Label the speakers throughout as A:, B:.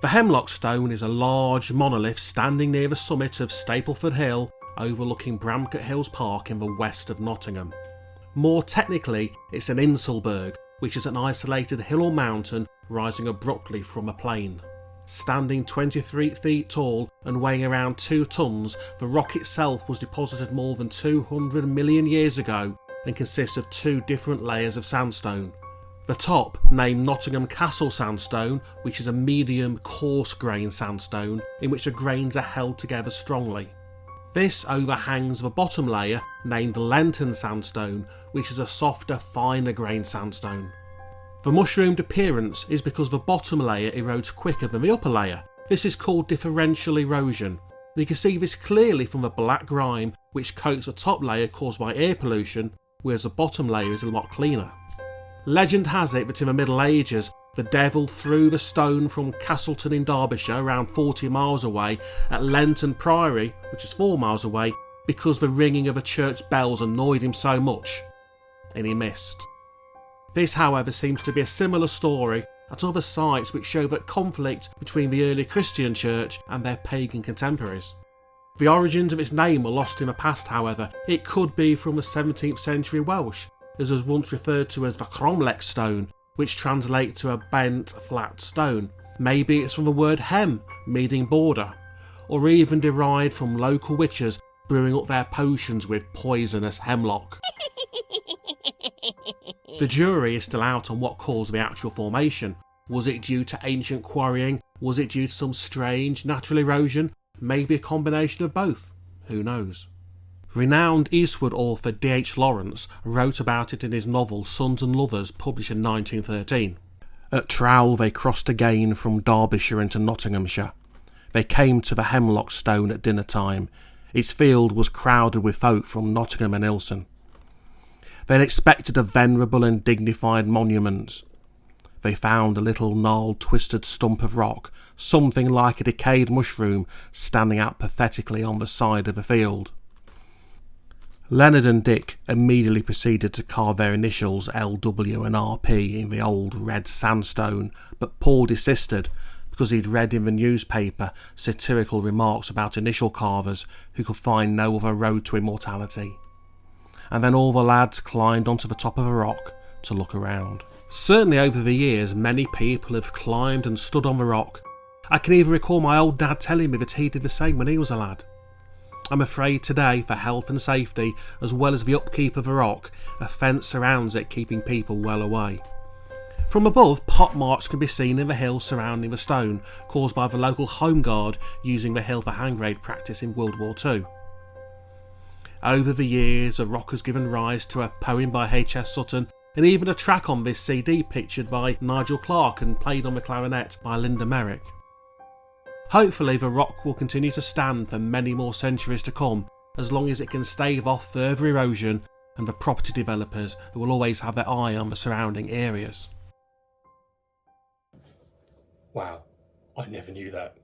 A: The Hemlock Stone is a large monolith standing near the summit of Stapleford Hill, overlooking Bramcote Hills Park in the west of Nottingham. More technically, it's an Inselberg, which is an isolated hill or mountain rising abruptly from a plain. Standing 23 feet tall and weighing around 2 tons, the rock itself was deposited more than 200 million years ago and consists of 2 different layers of sandstone. The top, named Nottingham Castle Sandstone, which is a medium coarse grain sandstone in which the grains are held together strongly. This overhangs the bottom layer, named Lenton Sandstone, which is a softer, finer grain sandstone. The mushroomed appearance is because the bottom layer erodes quicker than the upper layer. This is called differential erosion. You can see this clearly from the black grime which coats the top layer caused by air pollution, whereas the bottom layer is a lot cleaner. Legend has it that in the Middle Ages, the devil threw the stone from Castleton in Derbyshire, around 40 miles away, at Lenton Priory, which is 4 miles away, because the ringing of the church bells annoyed him so much, and he missed. This, however, seems to be a similar story at other sites which show that conflict between the early Christian church and their pagan contemporaries. The origins of its name are lost in the past, however. It could be from the 17th century Welsh, as was once referred to as the Hemlock Stone, which translates to a bent, flat stone. Maybe it's from the word hem, meaning border, or even derived from local witches brewing up their potions with poisonous hemlock. The jury is still out on what caused the actual formation. Was it due to ancient quarrying? Was it due to some strange natural erosion? Maybe a combination of both. Who knows? Renowned Eastwood author D.H. Lawrence wrote about it in his novel Sons and Lovers, published in 1913. At Trowell they crossed again from Derbyshire into Nottinghamshire. They came to the Hemlock Stone at dinner time. Its field was crowded with folk from Nottingham and Ilson. They had expected a venerable and dignified monument. They found a little gnarled, twisted stump of rock, something like a decayed mushroom, standing out pathetically on the side of the field. Leonard and Dick immediately proceeded to carve their initials LW and RP in the old red sandstone, but Paul desisted because he'd read in the newspaper satirical remarks about initial carvers who could find no other road to immortality. And then all the lads climbed onto the top of a rock to look around. Certainly over the years, many people have climbed and stood on the rock. I can even recall my old dad telling me that he did the same when he was a lad. I'm afraid today, for health and safety, as well as the upkeep of the rock, a fence surrounds it, keeping people well away. From above, pot marks can be seen in the hill surrounding the stone, caused by the local Home Guard using the hill for hand grenade practice in World War II. Over the years, the rock has given rise to a poem by H.S. Sutton, and even a track on this CD pictured by Nigel Clark and played on the clarinet by Linda Merrick. Hopefully the rock will continue to stand for many more centuries to come, as long as it can stave off further erosion and the property developers who will always have their eye on the surrounding areas.
B: Wow, I never knew that.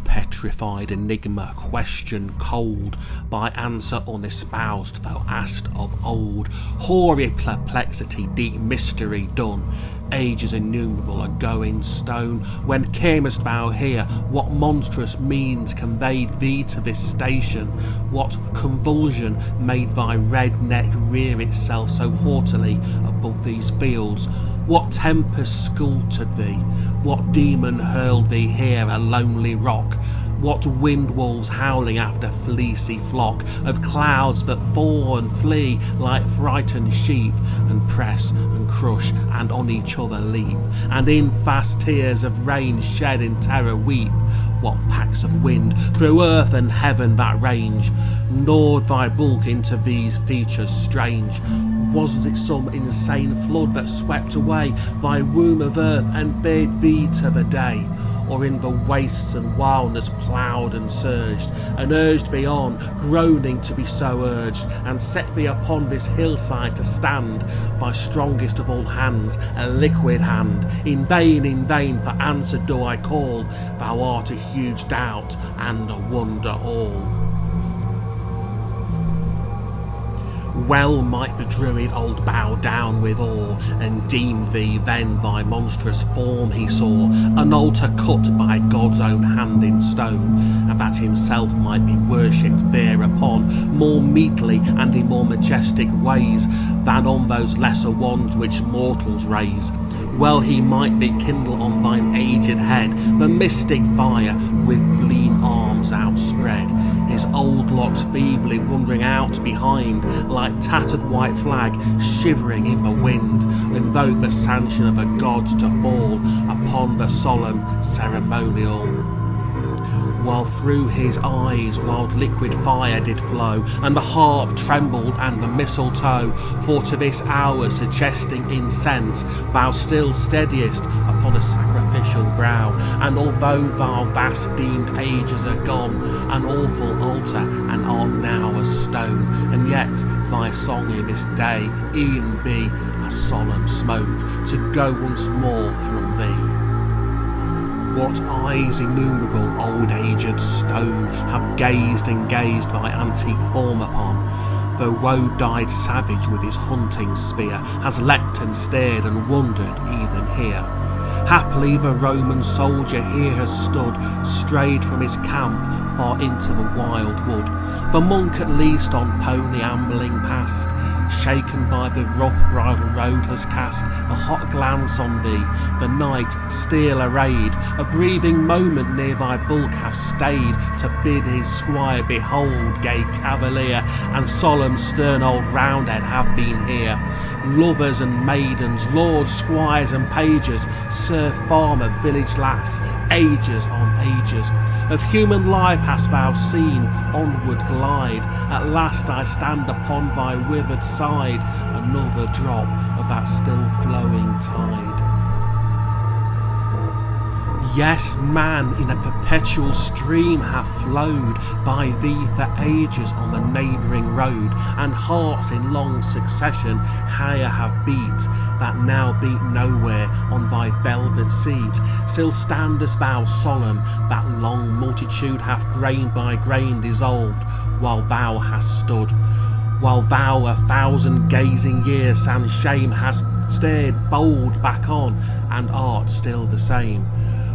A: Petrified enigma, question cold, by answer unespoused, though asked of old. Hoary perplexity, deep mystery done, ages innumerable ago in stone. When camest thou here? What monstrous means conveyed thee to this station? What convulsion made thy red neck rear itself so haughtily above these fields? What tempest sculptured thee? What demon hurled thee here, a lonely rock? What wind wolves howling after fleecy flock of clouds that fall and flee like frightened sheep, and press and crush and on each other leap, and in fast tears of rain shed in terror weep. What packs of wind through earth and heaven that range gnawed thy bulk into these features strange? Wasn't it some insane flood that swept away thy womb of earth and bade thee to the day? Or in the wastes and wildness ploughed and surged, and urged thee on, groaning to be so urged, and set thee upon this hillside to stand, by strongest of all hands, a liquid hand? In vain for answer do I call, thou art a huge doubt and a wonder all. Well might the druid old bow down with awe, and deem thee then thy monstrous form he saw, an altar cut by God's own hand in stone, and that himself might be worshipped thereupon more meetly and in more majestic ways than on those lesser ones which mortals raise. Well he might be kindle on thine aged head the mystic fire with lean arms outspread, his old locks feebly wandering out behind like tattered white flag shivering in the wind, invoke the sanction of the gods to fall upon the solemn ceremonial. While through his eyes wild liquid fire did flow, and the harp trembled and the mistletoe, for to this hour suggesting incense, thou still steadiest upon a sacrificial brow, and although thou vast deemed ages are gone, an awful altar and on now a stone, and yet thy song in this day e'en be a solemn smoke to go once more from thee. What eyes innumerable old aged stone have gazed and gazed thy antique form upon, though woe-dyed savage with his hunting spear has leapt and stared and wondered even here. Haply the Roman soldier here has stood, strayed from his camp far into the wild wood, the monk at least on pony ambling past, shaken by the rough bridle road has cast a hot glance on thee, the knight steel arrayed, a breathing moment near thy bulk hath stayed, to bid his squire behold, gay cavalier, and solemn stern old roundhead have been here. Lovers and maidens, lords, squires and pages, serf, farmer, village lass, ages on ages of human life hast thou seen onward glide. At last I stand upon thy withered side, another drop of that still flowing tide. Yes, man in a perpetual stream hath flowed by thee for ages on the neighbouring road, and hearts in long succession higher have beat, that now beat nowhere on thy velvet seat. Still standest thou solemn, that long multitude hath grain by grain dissolved, while thou hast stood, while thou 1,000 gazing years and shame hast stared bold back on, and art still the same.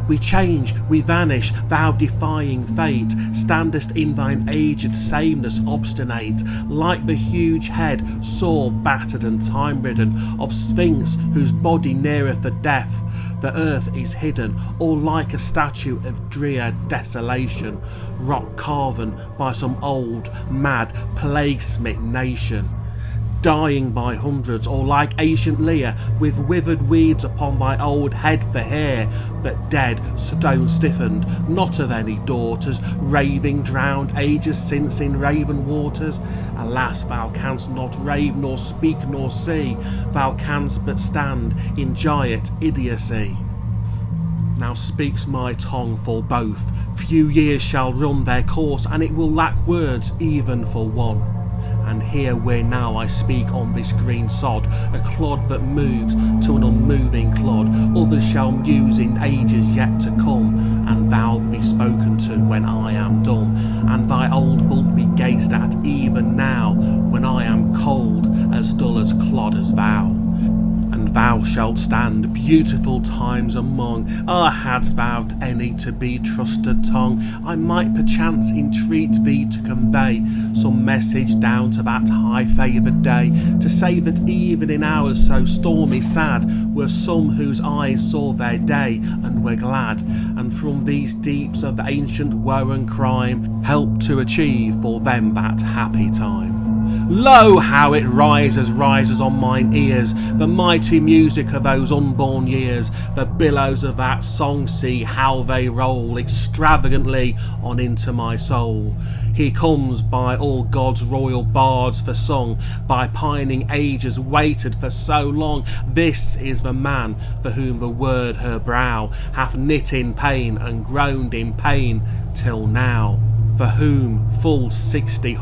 A: We change, we vanish, thou defying fate, standest in thine aged sameness obstinate, like the huge head, sore battered and time-ridden, of Sphinx whose body neareth the death. The earth is hidden, or like a statue of drear desolation, rock carven by some old, mad, plague-smit nation. Dying by hundreds, or like ancient Lear, with withered weeds upon thy old head for hair, but dead, stone stiffened, not of any daughters, raving, drowned ages since in raven waters. Alas, thou canst not rave, nor speak, nor see, thou canst but stand in giant idiocy. Now speaks my tongue for both, few years shall run their course, and it will lack words even for one. And here where now I speak on this green sod, a clod that moves to an unmoving clod, others shall muse in ages yet to come, and thou be spoken to when I am dumb, and thy old bulk be gazed at even now, when I am cold, as dull as clod as thou. And thou shalt stand beautiful times among. Hadst thou any to be trusted tongue, I might perchance entreat thee to convey some message down to that high favoured day, to say that even in hours so stormy sad were some whose eyes saw their day and were glad, and from these deeps of ancient woe and crime helped to achieve for them that happy time. Lo, how it rises on mine ears, the mighty music of those unborn years, the billows of that song sea, how they roll extravagantly on into my soul. He comes by all God's royal bards for song, by pining ages waited for so long. This is the man for whom the word her brow hath knit in pain and groaned in pain till now, for whom full 60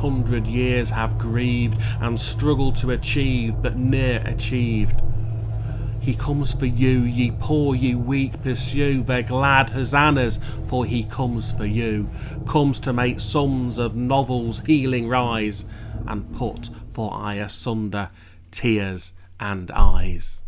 A: years have grieved and struggled to achieve but ne'er achieved. He comes for you, ye poor, ye weak, pursue their glad hosannas, for he comes for you, comes to make sums of novels healing rise, and put for aye asunder tears and eyes.